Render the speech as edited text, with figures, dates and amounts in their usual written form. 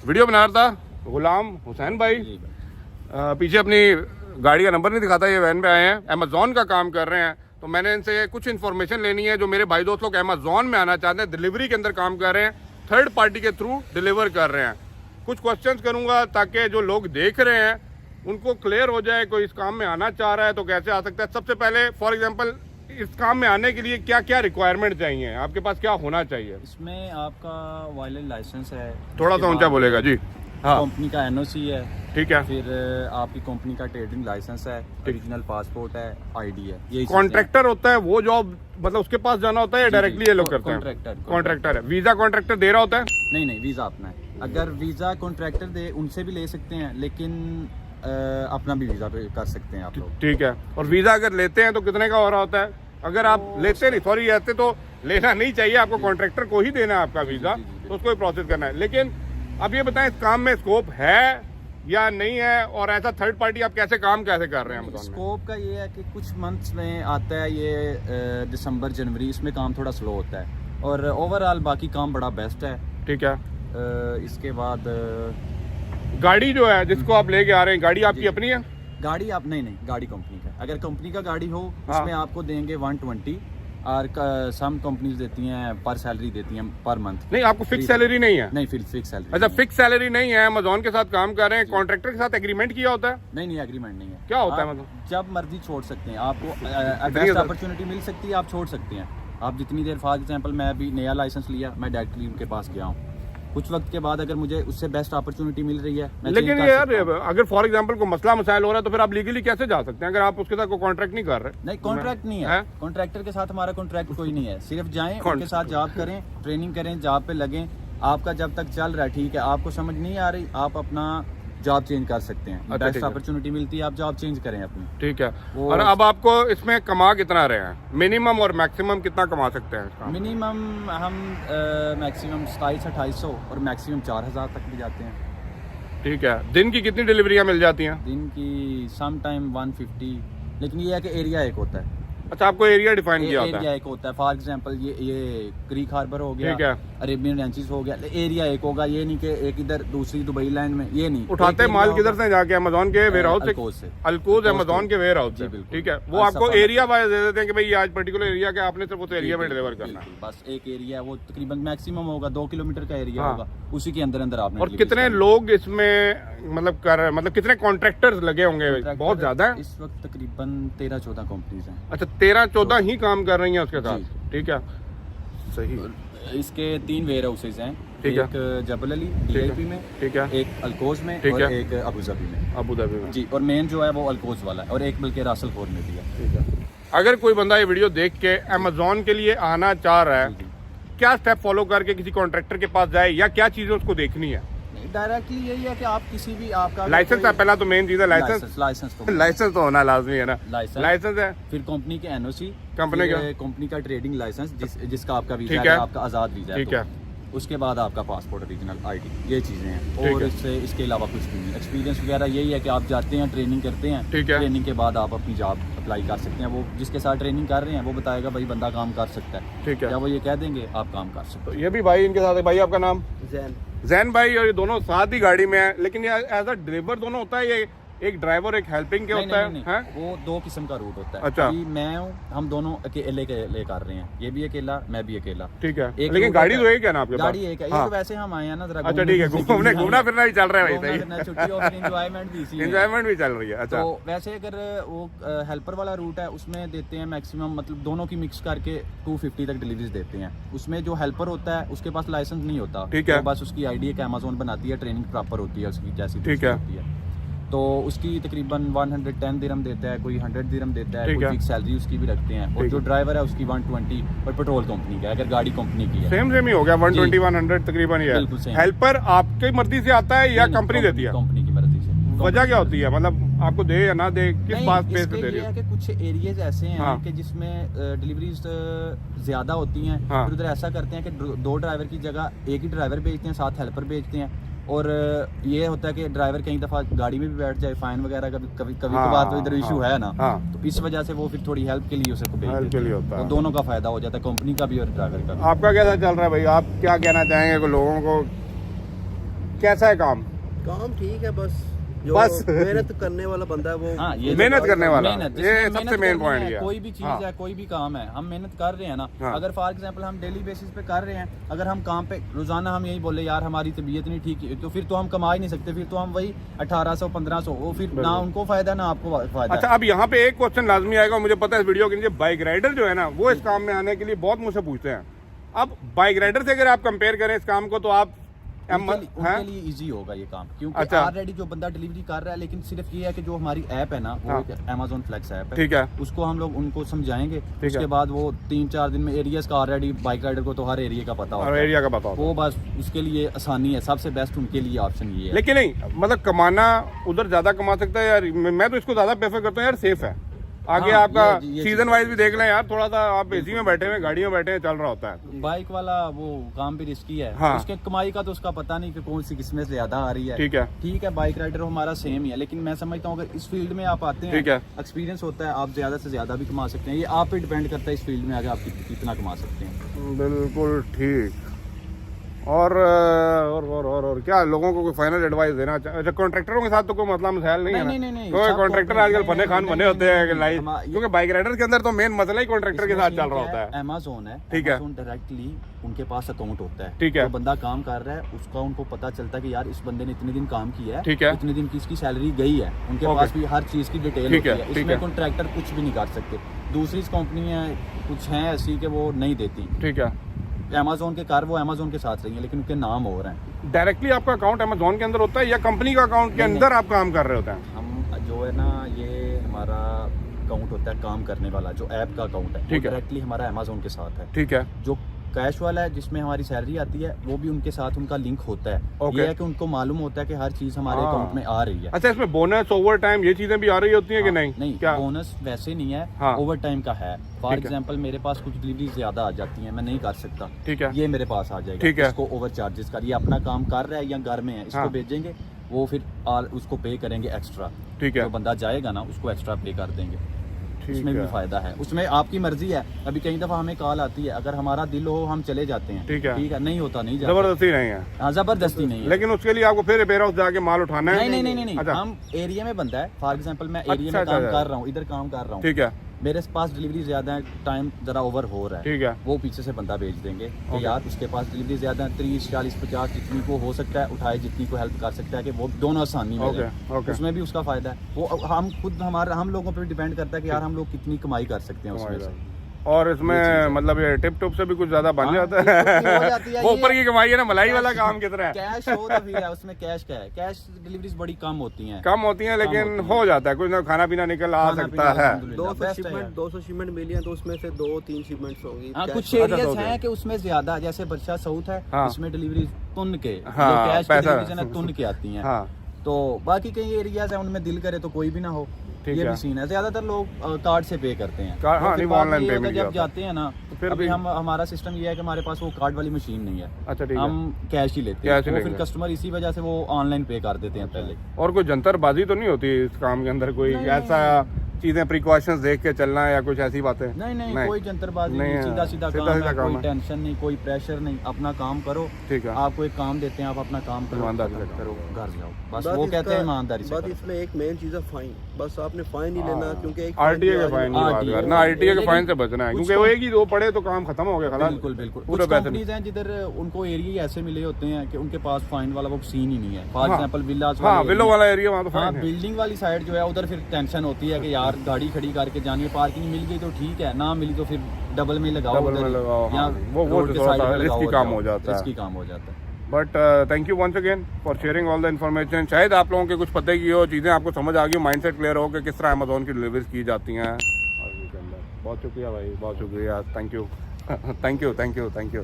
Video बना रहा था गुलाम हुसैन भाई। पीछे अपनी गाड़ी का नंबर नहीं दिखाता, ये वैन पे आए हैं, अमेजोन का काम कर रहे हैं। तो मैंने इनसे कुछ इन्फॉर्मेशन लेनी है। जो मेरे भाई दोस्त लोग अमेजोन में आना चाहते हैं, डिलीवरी के अंदर काम कर रहे हैं, थर्ड पार्टी के थ्रू डिलीवर कर रहे हैं। कुछ क्वेश्चंस करूंगा ताकि जो लोग देख रहे हैं उनको क्लियर हो जाए। कोई इस काम में आना चाह रहा है तो कैसे आ सकता है। सबसे पहले फॉर एग्जांपल इस काम में आने के लिए क्या क्या रिक्वायरमेंट चाहिए, आपके पास क्या होना चाहिए? इसमें आपका वायलेंस लाइसेंस है, थोड़ा सा ऊंचा बोलेगा जी। हाँ, कंपनी का एनओसी है, ठीक है। फिर आपकी कंपनी का ट्रेडिंग लाइसेंस है, ओरिजिनल पासपोर्ट है, आईडी है। ये कॉन्ट्रैक्टर होता है वो जॉब, मतलब उसके पास जाना होता है या डायरेक्टली ये लोग करते हैं? कॉन्ट्रैक्टर है। वीजा कॉन्ट्रैक्टर दे रहा होता है? नहीं, वीजा अपना है। अगर वीजा कॉन्ट्रैक्टर दे उनसे भी ले सकते हैं, लेकिन अपना भी वीजा पे कर सकते हैं आप लोग। ठीक है। और वीजा अगर लेते हैं तो कितने का हो रहा होता है? अगर आप लेते नहीं, सॉरी ऐसे तो लेना नहीं चाहिए, आपको कॉन्ट्रैक्टर को ही देना है आपका वीजा, तो उसको ही प्रोसेस करना है। लेकिन अब ये बताएं, इस काम में स्कोप है या नहीं है, और ऐसा थर्ड पार्टी आप कैसे काम कैसे कर रहे हैं? स्कोप का ये है कि कुछ मंथ्स में आता है, ये दिसंबर जनवरी, इसमें काम थोड़ा स्लो होता है, और ओवरऑल बाकी काम बड़ा बेस्ट है। ठीक है। इसके बाद गाड़ी जो है जिसको आप लेके आ रहे हैं, गाड़ी आपकी अपनी है? गाड़ी आप नहीं, गाड़ी कंपनी का। अगर कंपनी का गाड़ी हो हाँ। उसमें आपको देंगे 120, और सम कंपनीज देती हैं पर सैलरी देती हैं पर मंथ। नहीं, आपको फिक्स सैलरी नहीं है? नहीं, फिक्स सैलरी। अच्छा, फिक्स सैलरी नहीं है, अमेजोन के साथ काम कर रहे हैं, कॉन्ट्रैक्टर के साथ एग्रीमेंट किया होता है? नहीं, एग्रीमेंट नहीं है। क्या होता है मतलब? जब मर्जी छोड़ सकते हैं, आपको बेस्ट अपॉर्चुनिटी मिल सकती है, आप छोड़ सकते हैं। आप जितनी देर, फॉर एग्जांपल मैं अभी नया लाइसेंस लिया, मैं डायरेक्टली उनके पास गया हूँ, कुछ वक्त के बाद अगर मुझे उससे बेस्ट अपॉर्चुनिटी मिल रही है, लेकिन यार अगर फॉर एग्जांपल को मसला मसाइल हो रहा है तो फिर आप लीगली कैसे जा सकते हैं अगर आप उसके साथ कोई कॉन्ट्रैक्ट नहीं कर रहे? नहीं, कॉन्ट्रैक्ट नहीं है। कॉन्ट्रैक्टर के साथ हमारा कॉन्ट्रैक्ट कोई नहीं है। सिर्फ जाएं, उनके साथ जॉब करें, ट्रेनिंग करें, जॉब पे लगें। आपका जब तक चल रहा है ठीक है, आपको समझ नहीं आ रही, आप अपना जॉब चेंज कर सकते हैं। बेस्ट अपॉर्चुनिटी मिलती है, आप जॉब चेंज करें अपनी। ठीक है। और अब आपको इसमें कमा कितना रहे हैं? मिनिमम और मैक्सिमम कितना कमा सकते हैं? मिनिमम हम मैक्सिमम 2700-2800 और मैक्सिमम 4000 तक भी जाते हैं। ठीक है। दिन की कितनी डिलीवरियां मिल जाती हैं? दिन की सम टाइम 150, लेकिन ये है कि एरिया एक होता है। अच्छा, आपको एरिया डिफाइन किया होता है? एरिया एक होता है। फॉर एग्जांपल ये क्रीक हार्बर हो गया, ठीक है, अरेबियन रेंचेस हो गया, एरिया एक होगा। ये नहीं कि एक इधर दूसरी दुबई लैंड में, ये नहीं। उठाते माल किधर से जाके? अमेजोन के वेयर हाउस से? अलकोज अमेजोन के वेयर हाउस से। ठीक है। वो आपको एरिया वाइज दे देते हैं कि भाई ये आज पर्टिकुलर एरिया का आपने सिर्फ उस एरिया में डिलीवर करना है। बस एक एरिया है, वो तकरीबन मैक्सिमम होगा 2 किलोमीटर का एरिया होगा, उसी के अंदर अंदर आपने। और कितने लोग इसमें मतलब कितने कॉन्ट्रैक्टर्स लगे होंगे? बहुत ज्यादा है इस वक्त, तकरीबन 13-14 कंपनीज हैं। अच्छा, 13-14 ही काम कर रही हैं उसके साथ? ठीक है, सही। इसके 3 वेयर हाउसेज हैं, ठीक है। एक जबल अली DIP में, ठीक है, एक अलकोज में, ठीक और है, एक अबू धाबी में। अबू धाबी में जी, और मेन जो है वो अलकोज वाला है, और एक बल्कि रासलखोर में भी है। ठीक है। अगर कोई बंदा ये वीडियो देख के अमेजोन के लिए आना चाह रहा है, क्या स्टेप फॉलो करके किसी कॉन्ट्रैक्टर के पास जाए, या क्या चीजें उसको देखनी है? डायरेक्टली यही है कि आप किसी भी, आपका लाइसेंस है पहला तो मेन चीज है। लाइसेंस तो होना लाजमी है ना। लाइसेंस है, फिर कंपनी के एनओसी, कंपनी का ट्रेडिंग लाइसेंस जिसका आपका वीजा ठीक है, है, आपका आजाद वीजा है। ठीक है। उसके बाद आपका पासपोर्ट, ओरिजिनल आईडी, ये चीजें हैं। और इसके अलावा कुछ भी नहीं। एक्सपीरियंस वगैरह यही है कि आप जाते हैं, ट्रेनिंग करते हैं, ट्रेनिंग के बाद आप अपनी जॉब अप्लाई कर सकते हैं। वो जिसके साथ ट्रेनिंग कर रहे हैं वो बताएगा भाई बंदा काम कर सकता है, ठीक है, या वो ये कह देंगे आप काम कर सकते हैं। ये भी भाई इनके साथ है। भाई आपका नाम? जैन भाई। और ये दोनों साथ ही गाड़ी में है, लेकिन ये एज अ ड्राइवर दोनों होता है, ये एक ड्राइवर एक हेल्पिंग के होता है? वो 2 किस्म का रूट होता है। अच्छा, मैं हूँ, हम दोनों अकेले कर रहे हैं, ये भी अकेला, मैं भी अकेला। ठीक है। लेकिन गाड़ी तो एक है ना आपके पास? गाड़ी एक है। ये तो वैसे हम आए हैं ना जरा। अच्छा, ठीक है, घूमना फिरना भी चल रहा है भाई, छुट्टी और एंजॉयमेंट भी चल रही है। अच्छा, तो वैसे अगर वो हेल्पर वाला रूट है, उसमें देते हैं मैक्सिमम, मतलब दोनों की मिक्स करके 250 तक डिलीवरीज देते हैं। उसमें जो हेल्पर होता है उसके पास लाइसेंस नहीं होता, ठीक है, बस उसकी आईडी एक अमेजोन बनाती है, ट्रेनिंग प्रॉपर होती है उसकी जैसी, ठीक है, होती है। तो उसकी तकरीबन 110 दिरहम देता है, कोई 100 दिरहम देता है, कोई फिक्स सैलरी उसकी भी रखते हैं। और जो ड्राइवर है उसकी 120, और पेट्रोल कंपनी का, अगर गाड़ी कंपनी की है सेम ही हो गया 120-100 तकरीबन ही है। हेल्पर आपकी मर्जी से आता है या कंपनी देती है? कंपनी की मर्जी से। वजह क्या होती है, मतलब आपको दे या ना दे, किस बात पे दे रही है? कि कुछ एरियाज ऐसे हैं कि जिसमें डिलीवरीज ज्यादा होती हैं, फिर उधर ऐसा करते हैं कि 2 ड्राइवर की जगह एक ही ड्राइवर भेजते हैं, 7 हेल्पर भेजते हैं। और ये होता है कि ड्राइवर कई दफ़ा गाड़ी में भी बैठ जाए, फाइन वगैरह कभी कभार तो इधर इशू है ना, तो इस वजह से वो फिर थोड़ी हेल्प के लिए उसको भेज देते हैं। तो दोनों का फायदा हो जाता है, कंपनी का भी और ड्राइवर का भी। आपका कैसा चल रहा है भाई? आप क्या कहना चाहेंगे लोगों को कैसा है काम? काम ठीक है, बस जो बस। मेहनत करने वाला बंदा है वो हाँ, ये मेहनत करने वाला, मेहनत, ये जिसमें सबसे मेहनत मेन करनी पॉइंट है, है। कोई भी चीज हाँ। है, कोई भी काम है, हम मेहनत कर रहे हैं ना। हाँ। अगर फॉर एग्जांपल हम डेली बेसिस पे कर रहे हैं, अगर हम काम पे रोजाना हम यही बोले यार हमारी तबीयत नहीं ठीक है, तो फिर तो हम कमा ही नहीं सकते, फिर तो हम वही 1800-1500, वो फिर ना उनको फायदा ना आपको फायदा। अच्छा, अब यहाँ पे एक क्वेश्चन लाजमी आएगा, मुझे पता है इस वीडियो के नीचे बाइक राइडर जो है ना वो इस काम में आने के लिए बहुत मुझसे पूछते हैं। अब बाइक राइडर से अगर आप कंपेयर करें इस काम को तो आप उनके लिए इजी होगा ये काम, क्योंकि अच्छा। ऑलरेडी जो बंदा डिलीवरी कर रहा है, लेकिन सिर्फ ये है कि जो हमारी ऐप है ना, वो Amazon Flex ऐप है, ठीक है, उसको हम लोग उनको समझाएंगे, है। उसके बाद वो 3-4 दिन में एरियाज का ऑलरेडी बाइक राइडर को तो हर एरिया का पता और होता है, एरिया का बताओ। वो बस उसके लिए आसानी है, सबसे बेस्ट उनके लिए ऑप्शन ये है। लेकिन नहीं, मतलब कमाना उधर ज्यादा कमा सकता है यार, मैं तो इसको ज्यादा प्रेफर करता हूँ यार, सेफ है। आगे हाँ, आपका ये सीजन वाइज भी देख लें यार, थोड़ा सा आप एसी में बैठे हुए, गाड़ी में बैठे हैं, चल रहा होता है। बाइक वाला वो काम भी रिस्की है, हाँ। उसके कमाई का तो उसका पता नहीं कि कौन सी किस्में ज्यादा आ रही है। ठीक है, ठीक है, बाइक राइडर हमारा सेम ही है, लेकिन मैं समझता हूँ अगर इस फील्ड में आप आते ठीक हैं, है, एक्सपीरियंस होता है, आप ज्यादा से ज्यादा भी कमा सकते हैं। ये आप पे डिपेंड करता है इस फील्ड में आगे आप कितना कमा सकते हैं। बिल्कुल ठीक। और क्या लोगों को कोई फाइनल एडवाइस देना अच्छा, कॉन्ट्रैक्टरों के साथ तो कोई मतलब मसला नहीं है ना? नहीं, कोई सब कॉन्ट्रैक्टर कॉन्ट्रैक्टर आजकल फने खान बने होते हैं लाइफ, क्योंकि बाइक राइडर के अंदर तो मेन मसला ही कॉन्ट्रैक्टर के साथ चल रहा होता है। Amazon है, ठीक है। Amazon डायरेक्टली उनके पास अकाउंट होता है, ठीक है। जो बंदा काम कर रहा है उसका उनको पता चलता है कि यार इस बंदे ने इतने दिन काम किया है, ठीक है। इतने दिन की इसकी सैलरी गई है, उनके ओके। पास भी हर चीज की डिटेल ठीक होती है, है। ठीक इसमें है। कॉन्ट्रैक्टर कुछ भी नहीं कर सकते। दूसरी कंपनियां कुछ हैं ऐसी कि वो नहीं देती। ठीक है, Amazon के कार वो Amazon के साथ रही है, लेकिन उनके नाम हो रहे हैं। डायरेक्टली आपका अकाउंट अमेजोन के अंदर होता है या कंपनी का अकाउंट के नहीं, अंदर आप काम कर रहे होते हैं? हम जो है ना, ये हमारा अकाउंट होता है काम करने वाला, जो ऐप का अकाउंट है, ठीक है। डायरेक्टली हमारा Amazon के साथ है। ठीक है, जो कैश वाला है जिसमें हमारी सैलरी आती है, वो भी उनके साथ उनका लिंक होता है। ओके। ये है कि उनको मालूम होता है कि हर चीज हमारे हाँ। अकाउंट में आ रही है। अच्छा, इसमें बोनस ओवर टाइम ये चीजें भी आ रही होती हैं कि नहीं? नहीं, क्या? बोनस वैसे नहीं है, हाँ। ओवर टाइम का है। फॉर ठीक है। एग्जांपल मेरे पास कुछ डिलीवरी ज्यादा आ जाती है, मैं नहीं कर सकता, ठीक है, ये मेरे पास आ जाएगा। ठीक है। इसको ओवर चार्जेस कर, ये अपना काम कर रहा है या घर में है, इसको हाँ। भेजेंगे, वो फिर उसको पे करेंगे एक्स्ट्रा। ठीक है, जो बंदा जाएगा ना उसको एक्स्ट्रा पे कर देंगे। ठीक उसमें भी है, फायदा है, उसमें आपकी मर्जी है। अभी कई दफा हमें कॉल आती है, अगर हमारा दिल हो हम चले जाते हैं, ठीक है। ठीक है, नहीं होता नहीं जाते। जबरदस्ती नहीं है, हाँ, जबरदस्ती नहीं है। लेकिन उसके लिए आपको फिर वेयर हाउस जाके माल उठाना है? नहीं, अच्छा। हम एरिया में बंदा है, फॉर एग्जांपल मैं एरिया अच्छा, में काम अच्छा। कर रहा हूँ, इधर काम कर रहा हूँ, ठीक है, मेरे पास डिलीवरी ज्यादा है, टाइम जरा ओवर हो रहा है, ठीक है, वो पीछे से बंदा भेज देंगे ओके। कि यार उसके पास डिलीवरी ज्यादा है, 30, 40, 50 जितनी को हो सकता है उठाए, जितनी को हेल्प कर सकता है, कि वो दोनों आसानी में ओके, रहे। ओके। उसमें भी उसका फायदा है। वो हम खुद हम लोगों पर डिपेंड करता है कि यार हम लोग कितनी कमाई कर सकते हैं उसमें से। और ये इसमें चीज़ है। मतलब ये टिप टॉप से भी कुछ ज्यादा बन हाँ, जाता हो जाती है है वो ये। ऊपर की कमाई है ना, मलाई वाला काम की तरह है। कैश हो तो फिर है, उसमें कैश का है, कैश डिलीवरीज बड़ी कम होती हैं। कम होती है लेकिन होती हैं। हो जाता है, कुछ ना खाना पीना निकल आ खाना सकता पीना है। अल्हम्दुलिल्लाह, 200 best है शिपमेंट यार। 200 शिपमेंट मिली हैं, तो उसमें से 2-3 शिपमेंट्स होंगी हाँ, कैश कुछ वाली। एरियाज तो हैं कि उसमें ज्यादा, जैसे बरसा साउथ है, हाँ। इसमें डिलीवरी तुन के, हाँ, जो कैश पैसा- डिलीवरीज है ना तुन के आती हैं। हाँ, तो बाकी कई एरियाज हैं उनमें दिल करे तो कोई भी ना हो, ठीक ये है। भी सीन है। ज्यादातर लोग कार्ड से पे करते हैं। कार्ड- तो हाँ, फिर नहीं, बाद ऑनलाइन में ये होता पेमेंट है, जब किया जाते हैं ना, फिर अभी भी- हमारा सिस्टम ये है कि हमारे पास वो कार्ड वाली मशीन नहीं है, अच्छा, ठीक है। हम कैश ही लेते कैश ही हैं। वो फिर लेंगे। कस्टमर इसी वजह से वो ऑनलाइन पे कर देते हैं पहले। और कोई जंतरबाजी तो नहीं होती इस काम के अंदर? कोई नहीं, ऐसा चीजें प्रिकॉशंस देख के चलना या कुछ ऐसी बातें? नहीं, कोई जंतरबाजी नहीं नहीं, है। सीधा सीधा काम है, काम कोई है। टेंशन नहीं, कोई प्रेशर नहीं, अपना काम करो। ठीक है, आपको एक काम देते हैं, आप अपना काम करो, ईमानदारी से करो, घर जाओ, बस बात वो इसका- कहते हैं ईमानदारी से बात करो। इसमें एक मेन चीज है फाइन। बस आपने फाइन ही लेना, क्योंकि एक आरटीए के फाइन की बात RTA करना, आरटीए के लेकिन फाइन से बचना है, कुछ क्योंकि वो एक ही दो पड़े तो काम खत्म हो गया खलास। बिल्कुल बिल्कुल। पूरे कुछ पैसे कंपनीज हैं जिधर उनको एरिया ही ऐसे मिले होते हैं कि उनके पास फाइन वाला वो सीन ही नहीं है। फॉर हाँ। एग्जांपल विलास हाँ, विलो वाला एरिया वहाँ तो हाँ, फाइन है। बिल्डिंग वाली साइड जो है उधर फिर टेंशन होती है कि यार गाड़ी खड़ी करके जानी है, पार्किंग मिल गई तो ठीक है, ना मिली तो फिर डबल में लगाओ, डबल में उधर लगाओ, या हाँ। वो रोड के थोड़ा side सा पे लगाओ risky और काम जाओ। हो जाता है। risky काम हो जाता है। But thank you once again for sharing all the information. शायद आप लोगों के कुछ पते की हो, चीज़ें आपको समझ आ गई, माइंडसेट क्लियर हो कि किस तरह अमेजोन की डिलीवरीज की जाती हैं। और के अंदर बहुत शुक्रिया भाई, बहुत शुक्रिया, thank you thank you thank you thank you.